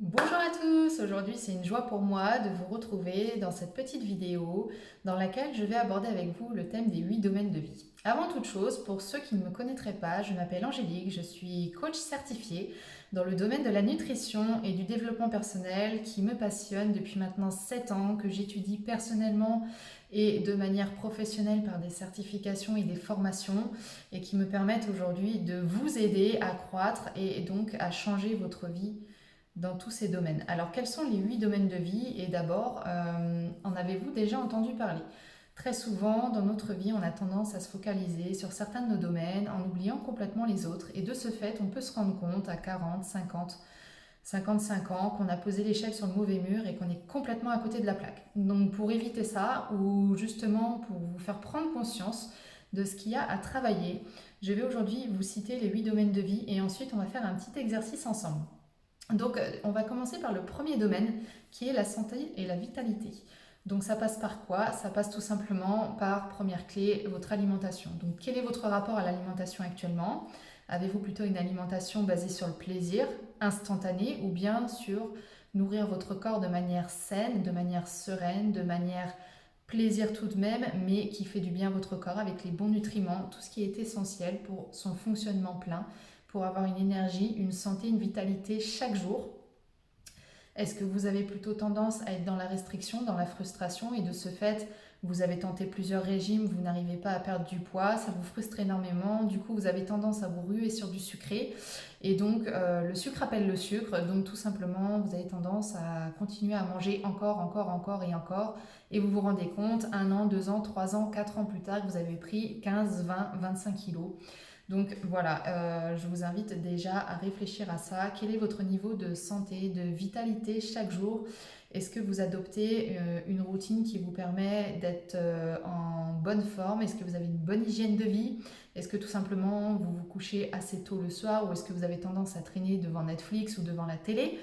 Bonjour à tous, aujourd'hui c'est une joie pour moi de vous retrouver dans cette petite vidéo dans laquelle je vais aborder avec vous le thème des 8 domaines de vie. Avant toute chose, pour ceux qui ne me connaîtraient pas, je m'appelle Angélique, je suis coach certifiée dans le domaine de la nutrition et du développement personnel qui me passionne depuis maintenant 7 ans, que j'étudie personnellement et de manière professionnelle par des certifications et des formations et qui me permettent aujourd'hui de vous aider à croître et donc à changer votre vie dans tous ces domaines. Alors, quels sont les 8 domaines de vie? Et d'abord, en avez-vous déjà entendu parler? Très souvent, dans notre vie, on a tendance à se focaliser sur certains de nos domaines en oubliant complètement les autres. Et de ce fait, on peut se rendre compte à 40, 50, 55 ans qu'on a posé l'échelle sur le mauvais mur et qu'on est complètement à côté de la plaque. Donc, pour éviter ça, ou justement pour vous faire prendre conscience de ce qu'il y a à travailler, je vais aujourd'hui vous citer les 8 domaines de vie et ensuite on va faire un petit exercice ensemble. Donc, on va commencer par le premier domaine qui est la santé et la vitalité. Donc, ça passe par quoi? Ça passe tout simplement par, première clé, votre alimentation. Donc, quel est votre rapport à l'alimentation actuellement? Avez-vous plutôt une alimentation basée sur le plaisir instantané ou bien sur nourrir votre corps de manière saine, de manière sereine, de manière plaisir tout de même, mais qui fait du bien à votre corps avec les bons nutriments, tout ce qui est essentiel pour son fonctionnement plein, pour avoir une énergie, une santé, une vitalité chaque jour? Est-ce que vous avez plutôt tendance à être dans la restriction, dans la frustration et de ce fait, vous avez tenté plusieurs régimes, vous n'arrivez pas à perdre du poids, ça vous frustre énormément, du coup vous avez tendance à vous ruer sur du sucré et donc le sucre appelle le sucre, donc tout simplement vous avez tendance à continuer à manger encore, encore, encore et encore et vous vous rendez compte 1 an, 2 ans, 3 ans, 4 ans plus tard que vous avez pris 15, 20, 25 kilos. Donc voilà, je vous invite déjà à réfléchir à ça. Quel est votre niveau de santé, de vitalité chaque jour? Est-ce que vous adoptez une routine qui vous permet d'être en bonne forme? Est-ce que vous avez une bonne hygiène de vie? Est-ce que tout simplement vous vous couchez assez tôt le soir ou est-ce que vous avez tendance à traîner devant Netflix ou devant la télé?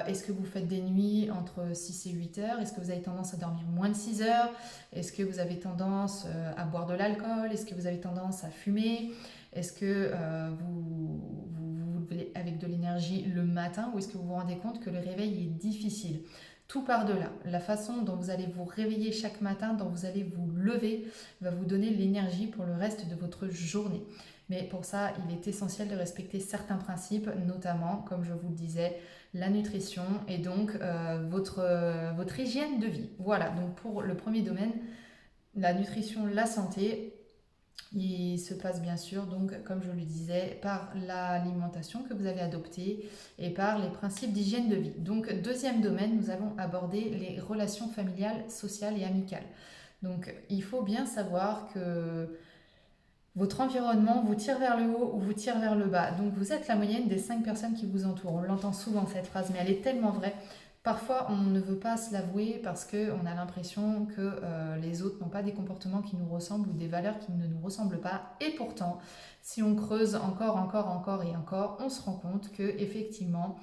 Est-ce que vous faites des nuits entre 6 et 8 heures? Est-ce que vous avez tendance à dormir moins de 6 heures? Est-ce que vous avez tendance à boire de l'alcool? Est-ce que vous avez tendance à fumer? Est-ce que vous levez avec de l'énergie le matin ou est-ce que vous vous rendez compte que le réveil est difficile? Tout part de là. La façon dont vous allez vous réveiller chaque matin, dont vous allez vous lever, va vous donner l'énergie pour le reste de votre journée. Mais pour ça, il est essentiel de respecter certains principes, notamment, comme je vous le disais, la nutrition et donc votre hygiène de vie. Voilà, donc pour le premier domaine, la nutrition, la santé, il se passe bien sûr, donc comme je le disais, par l'alimentation que vous avez adoptée et par les principes d'hygiène de vie. Donc deuxième domaine, nous allons aborder les relations familiales, sociales et amicales. Donc il faut bien savoir que votre environnement vous tire vers le haut ou vous tire vers le bas. Donc vous êtes la moyenne des 5 personnes qui vous entourent. On l'entend souvent cette phrase, mais elle est tellement vraie. Parfois, on ne veut pas se l'avouer parce qu'on a l'impression que les autres n'ont pas des comportements qui nous ressemblent ou des valeurs qui ne nous ressemblent pas. Et pourtant, si on creuse encore, encore, encore et encore, on se rend compte que effectivement,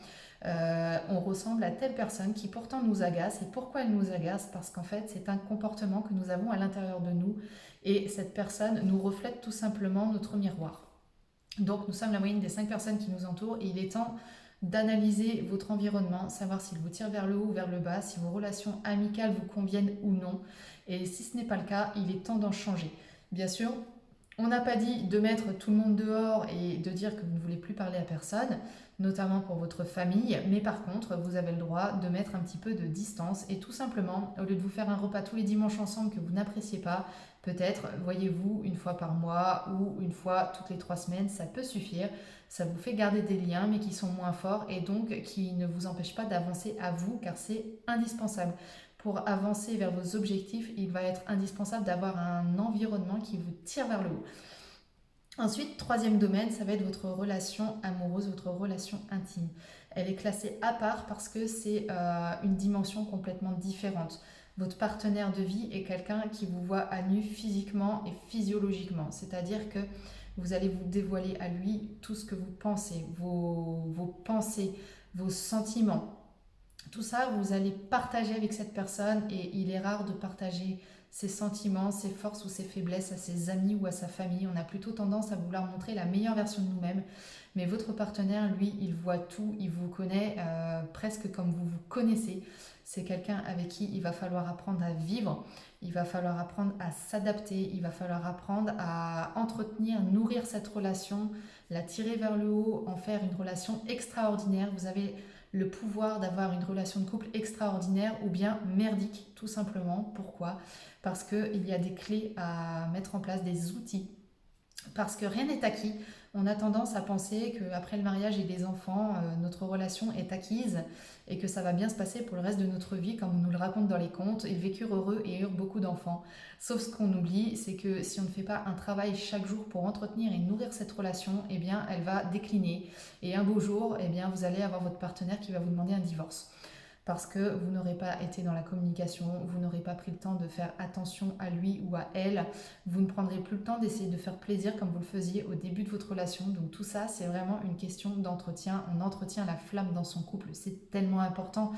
on ressemble à telle personne qui pourtant nous agace. Et pourquoi elle nous agace? Parce qu'en fait, c'est un comportement que nous avons à l'intérieur de nous et cette personne nous reflète tout simplement notre miroir. Donc nous sommes la moyenne des 5 personnes qui nous entourent et il est temps d'analyser votre environnement, savoir s'il vous tire vers le haut ou vers le bas, si vos relations amicales vous conviennent ou non. Et si ce n'est pas le cas, il est temps d'en changer. Bien sûr, on n'a pas dit de mettre tout le monde dehors et de dire que vous ne voulez plus parler à personne, notamment pour votre famille, mais par contre, vous avez le droit de mettre un petit peu de distance et tout simplement, au lieu de vous faire un repas tous les dimanches ensemble que vous n'appréciez pas, peut-être voyez-vous une fois par mois ou une fois toutes les 3 semaines, ça peut suffire. Ça vous fait garder des liens mais qui sont moins forts et donc qui ne vous empêchent pas d'avancer à vous car c'est indispensable. Pour avancer vers vos objectifs, il va être indispensable d'avoir un environnement qui vous tire vers le haut. Ensuite, troisième domaine, ça va être votre relation amoureuse, votre relation intime. Elle est classée à part parce que c'est une dimension complètement différente. Votre partenaire de vie est quelqu'un qui vous voit à nu physiquement et physiologiquement. C'est-à-dire que vous allez vous dévoiler à lui tout ce que vous pensez, vos pensées, vos sentiments. Tout ça, vous allez partager avec cette personne et il est rare de partager ses sentiments, ses forces ou ses faiblesses à ses amis ou à sa famille. On a plutôt tendance à vouloir montrer la meilleure version de nous-mêmes. Mais votre partenaire, lui, il voit tout, il vous connaît presque comme vous vous connaissez. C'est quelqu'un avec qui il va falloir apprendre à vivre, il va falloir apprendre à s'adapter, il va falloir apprendre à entretenir, nourrir cette relation, la tirer vers le haut, en faire une relation extraordinaire. Vous avez le pouvoir d'avoir une relation de couple extraordinaire ou bien merdique, tout simplement. Pourquoi? Parce qu'il y a des clés à mettre en place, des outils. Parce que rien n'est acquis. On a tendance à penser qu'après le mariage et les enfants, notre relation est acquise et que ça va bien se passer pour le reste de notre vie, comme on nous le raconte dans les contes. Ils vécurent heureux et eurent beaucoup d'enfants. Sauf ce qu'on oublie, c'est que si on ne fait pas un travail chaque jour pour entretenir et nourrir cette relation, eh bien, elle va décliner. Et un beau jour, eh bien, vous allez avoir votre partenaire qui va vous demander un divorce. Parce que vous n'aurez pas été dans la communication, vous n'aurez pas pris le temps de faire attention à lui ou à elle, vous ne prendrez plus le temps d'essayer de faire plaisir comme vous le faisiez au début de votre relation. Donc tout ça, c'est vraiment une question d'entretien. On entretient la flamme dans son couple, c'est tellement important.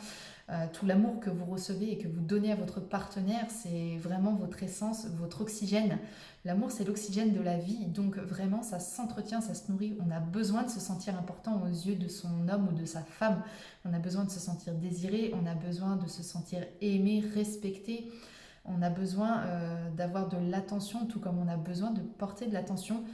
Tout l'amour que vous recevez et que vous donnez à votre partenaire, c'est vraiment votre essence, votre oxygène. L'amour, c'est l'oxygène de la vie, donc vraiment, ça s'entretient, ça se nourrit. On a besoin de se sentir important aux yeux de son homme ou de sa femme. On a besoin de se sentir désiré, on a besoin de se sentir aimé, respecté. On a besoin d'avoir de l'attention, tout comme on a besoin de porter de l'attention.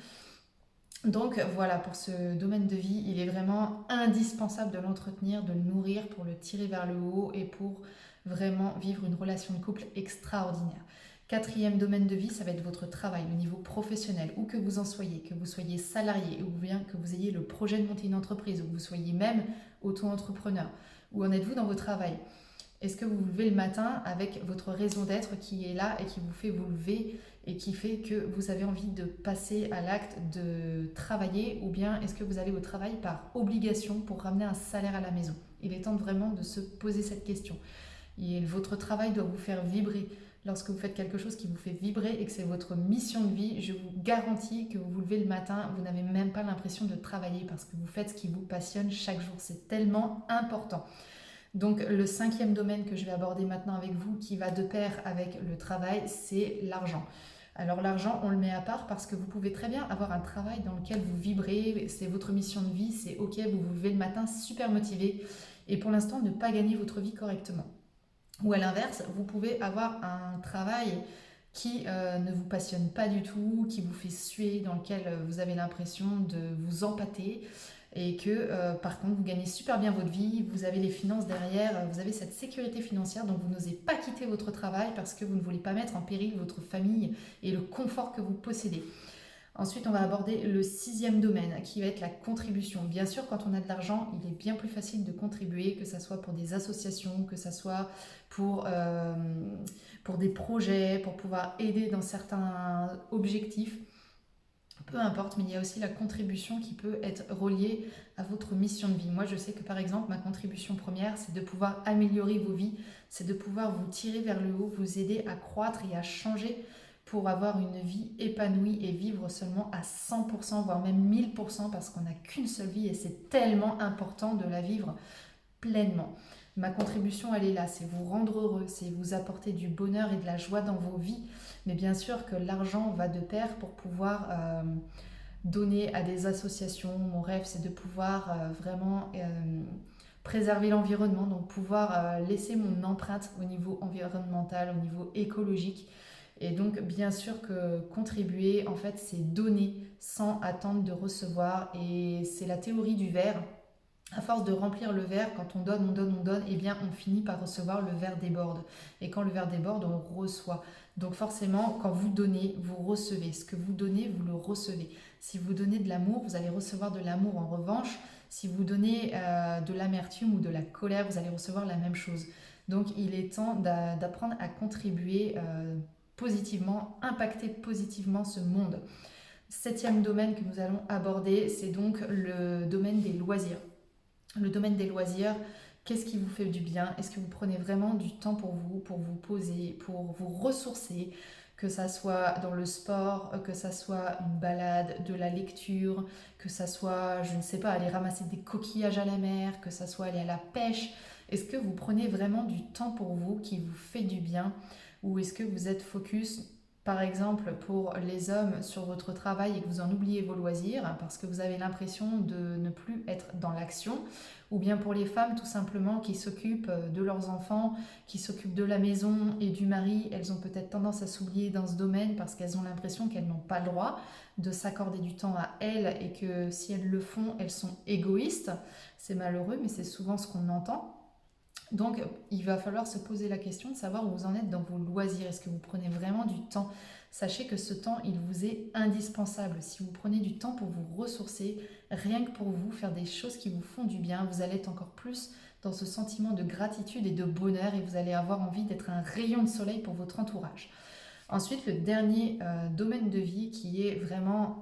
Donc voilà, pour ce domaine de vie, il est vraiment indispensable de l'entretenir, de le nourrir pour le tirer vers le haut et pour vraiment vivre une relation de couple extraordinaire. Quatrième domaine de vie, ça va être votre travail, le niveau professionnel, où que vous en soyez, que vous soyez salarié ou bien que vous ayez le projet de monter une entreprise, ou que vous soyez même auto-entrepreneur. Où en êtes-vous dans votre travail? Est-ce que vous vous levez le matin avec votre raison d'être qui est là et qui vous fait vous lever et qui fait que vous avez envie de passer à l'acte de travailler, ou bien est-ce que vous allez au travail par obligation pour ramener un salaire à la maison? Il est temps vraiment de se poser cette question. Et votre travail doit vous faire vibrer. Lorsque vous faites quelque chose qui vous fait vibrer et que c'est votre mission de vie, je vous garantis que vous vous levez le matin, vous n'avez même pas l'impression de travailler parce que vous faites ce qui vous passionne chaque jour. C'est tellement important. Donc le cinquième domaine que je vais aborder maintenant avec vous, qui va de pair avec le travail, c'est l'argent. Alors l'argent, on le met à part parce que vous pouvez très bien avoir un travail dans lequel vous vibrez, c'est votre mission de vie, c'est ok, vous vous levez le matin super motivé et pour l'instant ne pas gagner votre vie correctement. Ou à l'inverse, vous pouvez avoir un travail qui ne vous passionne pas du tout, qui vous fait suer, dans lequel vous avez l'impression de vous empâter et que par contre vous gagnez super bien votre vie, vous avez les finances derrière, vous avez cette sécurité financière, donc vous n'osez pas quitter votre travail parce que vous ne voulez pas mettre en péril votre famille et le confort que vous possédez. Ensuite, on va aborder le sixième domaine qui va être la contribution. Bien sûr, quand on a de l'argent, il est bien plus facile de contribuer, que ce soit pour des associations, que ce soit pour des projets, pour pouvoir aider dans certains objectifs. Peu importe, mais il y a aussi la contribution qui peut être reliée à votre mission de vie. Moi, je sais que par exemple, ma contribution première, c'est de pouvoir améliorer vos vies, c'est de pouvoir vous tirer vers le haut, vous aider à croître et à changer pour avoir une vie épanouie et vivre seulement à 100%, voire même 1000%, parce qu'on n'a qu'une seule vie et c'est tellement important de la vivre pleinement. Ma contribution, elle est là, c'est vous rendre heureux, c'est vous apporter du bonheur et de la joie dans vos vies. Mais bien sûr que l'argent va de pair pour pouvoir donner à des associations. Mon rêve, c'est de pouvoir vraiment préserver l'environnement, donc pouvoir laisser mon empreinte au niveau environnemental, au niveau écologique. Et donc, bien sûr que contribuer, en fait, c'est donner sans attendre de recevoir. Et c'est la théorie du verre. À force de remplir le verre, quand on donne, on donne, on donne, eh bien on finit par recevoir, le verre déborde. Et quand le verre déborde, on reçoit. Donc forcément, quand vous donnez, vous recevez. Ce que vous donnez, vous le recevez. Si vous donnez de l'amour, vous allez recevoir de l'amour. En revanche, si vous donnez de l'amertume ou de la colère, vous allez recevoir la même chose. Donc il est temps d'apprendre à contribuer positivement, impacter positivement ce monde. Septième domaine que nous allons aborder, c'est donc le domaine des loisirs. Le domaine des loisirs, qu'est-ce qui vous fait du bien? Est-ce que vous prenez vraiment du temps pour vous poser, pour vous ressourcer, que ça soit dans le sport, que ça soit une balade, de la lecture, que ça soit, je ne sais pas, aller ramasser des coquillages à la mer, que ça soit aller à la pêche? Est-ce que vous prenez vraiment du temps pour vous qui vous fait du bien? Ou est-ce que vous êtes focus, par exemple, pour les hommes sur votre travail et que vous en oubliez vos loisirs parce que vous avez l'impression de ne plus être dans l'action? Ou bien pour les femmes, tout simplement, qui s'occupent de leurs enfants, qui s'occupent de la maison et du mari, elles ont peut-être tendance à s'oublier dans ce domaine parce qu'elles ont l'impression qu'elles n'ont pas le droit de s'accorder du temps à elles et que si elles le font, elles sont égoïstes. C'est malheureux, mais c'est souvent ce qu'on entend. Donc, il va falloir se poser la question de savoir où vous en êtes dans vos loisirs. Est-ce que vous prenez vraiment du temps? Sachez que ce temps, il vous est indispensable. Si vous prenez du temps pour vous ressourcer, rien que pour vous, faire des choses qui vous font du bien, vous allez être encore plus dans ce sentiment de gratitude et de bonheur et vous allez avoir envie d'être un rayon de soleil pour votre entourage. Ensuite, le dernier domaine de vie qui est vraiment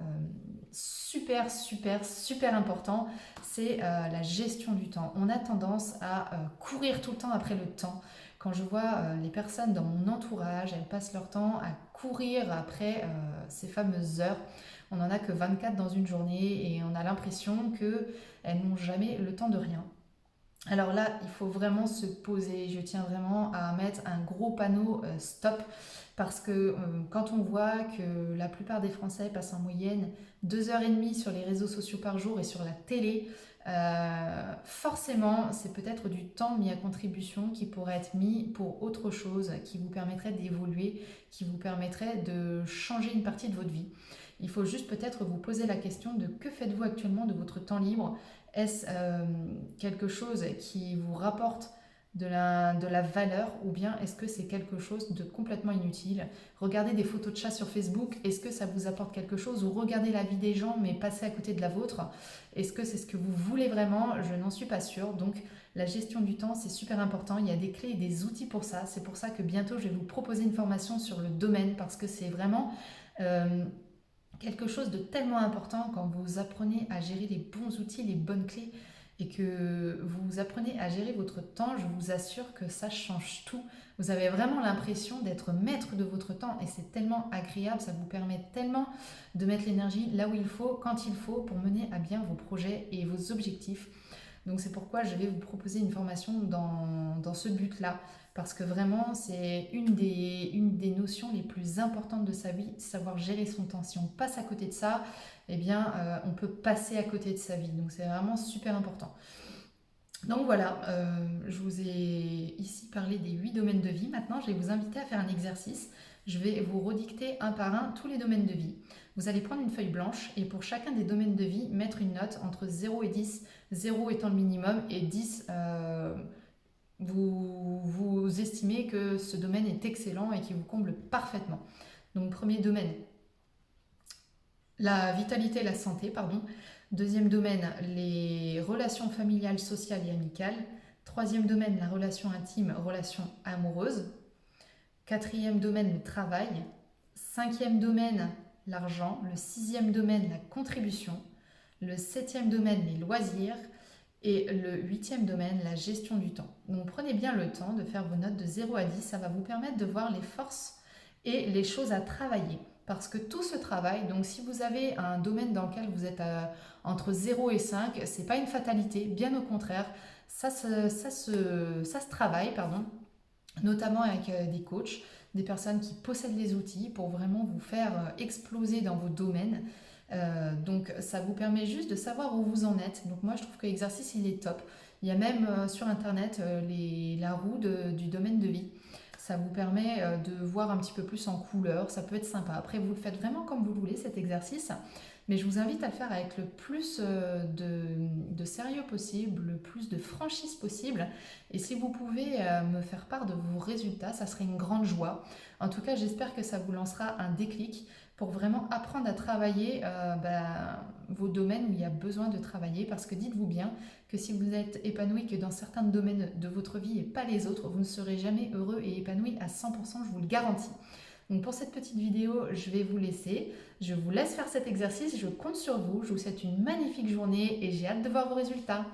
super, super, super important, c'est la gestion du temps. On a tendance à courir tout le temps après le temps. Quand je vois les personnes dans mon entourage, elles passent leur temps à courir après ces fameuses heures. On n'en a que 24 dans une journée et on a l'impression qu'elles n'ont jamais le temps de rien. Alors là, il faut vraiment se poser. Je tiens vraiment à mettre un gros panneau stop parce que quand on voit que la plupart des Français passent en moyenne 2h30 sur les réseaux sociaux par jour et sur la télé, forcément, c'est peut-être du temps mis à contribution qui pourrait être mis pour autre chose, qui vous permettrait d'évoluer, qui vous permettrait de changer une partie de votre vie. Il faut juste peut-être vous poser la question de que faites-vous actuellement de votre temps libre? Est-ce quelque chose qui vous rapporte de la valeur ou bien est-ce que c'est quelque chose de complètement inutile? Regardez des photos de chats sur Facebook, est-ce que ça vous apporte quelque chose? Ou regardez la vie des gens mais passez à côté de la vôtre? Est-ce que c'est ce que vous voulez vraiment? Je n'en suis pas sûre. Donc la gestion du temps, c'est super important. Il y a des clés et des outils pour ça. C'est pour ça que bientôt je vais vous proposer une formation sur le domaine parce que c'est vraiment quelque chose de tellement important quand vous apprenez à gérer les bons outils, les bonnes clés et que vous apprenez à gérer votre temps, je vous assure que ça change tout. Vous avez vraiment l'impression d'être maître de votre temps et c'est tellement agréable, ça vous permet tellement de mettre l'énergie là où il faut, quand il faut, pour mener à bien vos projets et vos objectifs. Donc c'est pourquoi je vais vous proposer une formation dans ce but-là. Parce que vraiment, c'est une des notions les plus importantes de sa vie, savoir gérer son temps. Si on passe à côté de ça, eh bien, on peut passer à côté de sa vie. Donc c'est vraiment super important. Donc voilà, je vous ai ici parlé des 8 domaines de vie. Maintenant, je vais vous inviter à faire un exercice. Je vais vous redicter un par un tous les domaines de vie. Vous allez prendre une feuille blanche et pour chacun des domaines de vie, mettre une note entre 0 et 10, 0 étant le minimum et 10 vous estimez que ce domaine est excellent et qui vous comble parfaitement. Donc premier domaine, la vitalité et la santé, pardon. Deuxième domaine, les relations familiales, sociales et amicales. Troisième domaine, la relation intime, relation amoureuse. Quatrième domaine, le travail. Cinquième domaine, l'argent. Le sixième domaine, la contribution. Le septième domaine, les loisirs. Et le huitième domaine, la gestion du temps. Donc prenez bien le temps de faire vos notes de 0 à 10, ça va vous permettre de voir les forces et les choses à travailler. Parce que tout se travaille, donc si vous avez un domaine dans lequel vous êtes entre 0 et 5, c'est pas une fatalité, bien au contraire, ça se travaille, notamment avec des coachs, des personnes qui possèdent les outils pour vraiment vous faire exploser dans vos domaines. Donc ça vous permet juste de savoir où vous en êtes. Donc moi je trouve que l'exercice il est top. Il y a même sur internet la roue du domaine de vie. Ça vous permet de voir un petit peu plus en couleur, ça peut être sympa. Après vous le faites vraiment comme vous le voulez cet exercice, mais je vous invite à le faire avec le plus de sérieux possible, le plus de franchise possible. Et si vous pouvez me faire part de vos résultats, ça serait une grande joie. En tout cas j'espère que ça vous lancera un déclic pour vraiment apprendre à travailler vos domaines où il y a besoin de travailler. Parce que dites-vous bien que si vous êtes épanoui que dans certains domaines de votre vie et pas les autres, vous ne serez jamais heureux et épanoui à 100%, je vous le garantis. Donc pour cette petite vidéo, je vais vous laisser. Je vous laisse faire cet exercice, je compte sur vous. Je vous souhaite une magnifique journée et j'ai hâte de voir vos résultats.